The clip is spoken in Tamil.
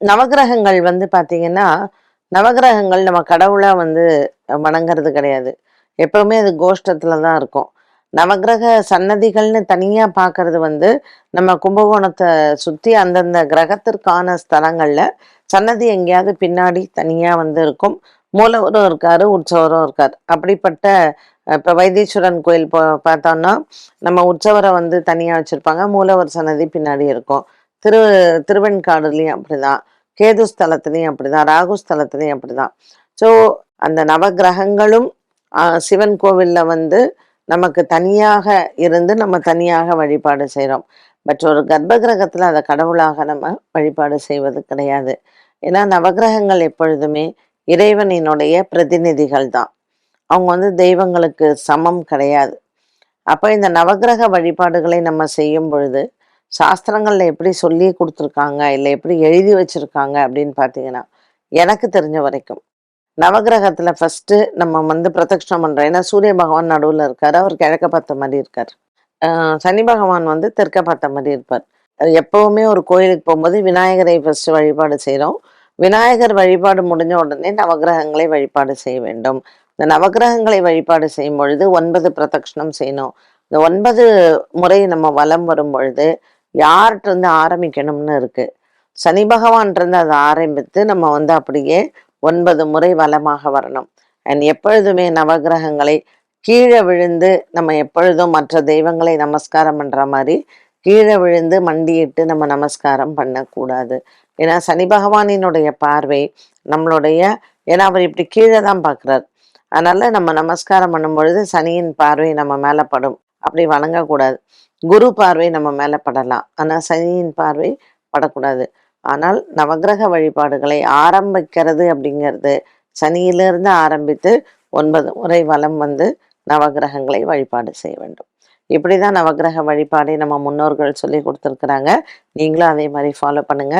நவக்கிரகங்கள் வந்து பார்த்தீங்கன்னா, நவக்கிரகங்கள் நம்ம கடவுளா வந்து வணங்குறது கிடையாது. எப்பவுமே அது கோஷ்டத்துல தான் இருக்கும். நவக்கிரக சன்னதிகள்னு தனியா பார்க்கறது வந்து, நம்ம கும்பகோணத்த சுத்தி அந்தந்த கிரகத்திற்கான ஸ்தலங்கள்ல சன்னதி எங்கேயாவது பின்னாடி தனியா வந்து இருக்கும். மூலவரும் இருக்காரு, உற்சவரும் இருக்காரு. அப்படிப்பட்ட இப்ப வைத்தீஸ்வரன் கோயில் பார்த்தோம்னா, நம்ம உற்சவர வந்து தனியா வச்சிருப்பாங்க. மூலவர் சன்னதி பின்னாடி இருக்கும். திரு திருவெண்காடுலயும் அப்படிதான். கேது ஸ்தலத்திலயும் அப்படிதான். ராகு ஸ்தலத்திலயும் அப்படிதான். ஸோ அந்த நவக்கிரகங்களும் சிவன் கோவில்ல வந்து நமக்கு தனியாக இருந்து நம்ம தனியாக வழிபாடு செய்றோம். பட் ஒரு கர்ப்ப கிரகத்துல அத கடவுளாக நம்ம வழிபாடு செய்வது கிடையாது. ஏன்னா நவக்கிரகங்கள் எப்பொழுதுமே இறைவனினுடைய பிரதிநிதிகள் தான். அவங்க வந்து தெய்வங்களுக்கு சமம் கிடையாது. அப்ப இந்த நவக்கிரக வழிபாடுகளை நம்ம செய்யும் பொழுது, சாஸ்திரங்கள்ல எப்படி சொல்லி குடுத்துருக்காங்க, இல்ல எப்படி எழுதி வச்சிருக்காங்க அப்படின்னு பார்த்தீங்கன்னா, எனக்கு தெரிஞ்ச வரைக்கும். நவக்கிரகத்துல ஃபர்ஸ்ட்டு நம்ம வந்து பிரதட்சணம் பண்றோம். ஏன்னா சூரிய பகவான் நடுவுல இருக்காரு. அவர் கிழக்க பார்த்த மாரி இருக்காரு. அ சனி பகவான் வந்து தெற்க பார்த்த மாரி இருப்பார். எப்பவுமே ஒரு கோயிலுக்கு போம்போது விநாயகரை ஃபர்ஸ்ட்டு வழிபாடு செய்றோம். விநாயகர் வழிபாடு முடிஞ்ச உடனே நவக்கிரகங்களை வழிபாடு செய்ய வேண்டும். இந்த நவக்கிரகங்களை வழிபாடு செய்யும் பொழுது 9 பிரதட்சணம் செய்யணும். இந்த 9 முறை நம்ம வலம் வரும் பொழுது, யார்ட்டருந்து ஆரம்பிக்கணும்னு இருக்கு. சனி பகவான்ட்டருந்து அத ஆரம்பித்து நம்ம வந்து அப்படியே 9 முறை வலமாக வரணும். அண்ட் எப்பொழுதுமே நவக்கிரகங்களை கீழ விழுந்து நம்ம எப்பொழுதும் மற்ற தெய்வங்களை நமஸ்காரம் பண்ற மாரி, கீழ விழுந்து மண்டியிட்டு நம்ம நமஸ்காரம் பண்ணக்கூடாது. ஏன்னா சனி பகவானினுடைய பார்வை நம்மளுடைய ஏன்னா அவர் இப்படி கீழ தான் பார்க்குறார். அதனால நம்ம நமஸ்காரம் பண்ணும்பொழுது சனியின் பார்வை நம்ம மேல படும். அப்படி வணங்கக்கூடாது. குரு பார்வை நம்ம மேல படலாம். ஆனா சனியின் பார்வை படக்கூடாது. ஆனால் நவக்கிரக வழிபாடுகளை ஆரம்பிக்கிறது அப்படிங்கிறது சனியிலிருந்து ஆரம்பித்து 9 முறை வலம் வந்து நவக்கிரகங்களை வழிபாடு செய்ய வேண்டும். இப்படிதான் நவக்கிரக வழிபாடை நம்ம முன்னோர்கள் சொல்லிக் குடுத்துருக்குறாங்க. நீங்களும் அதே மாரி ஃபாலோ பண்ணுங்க.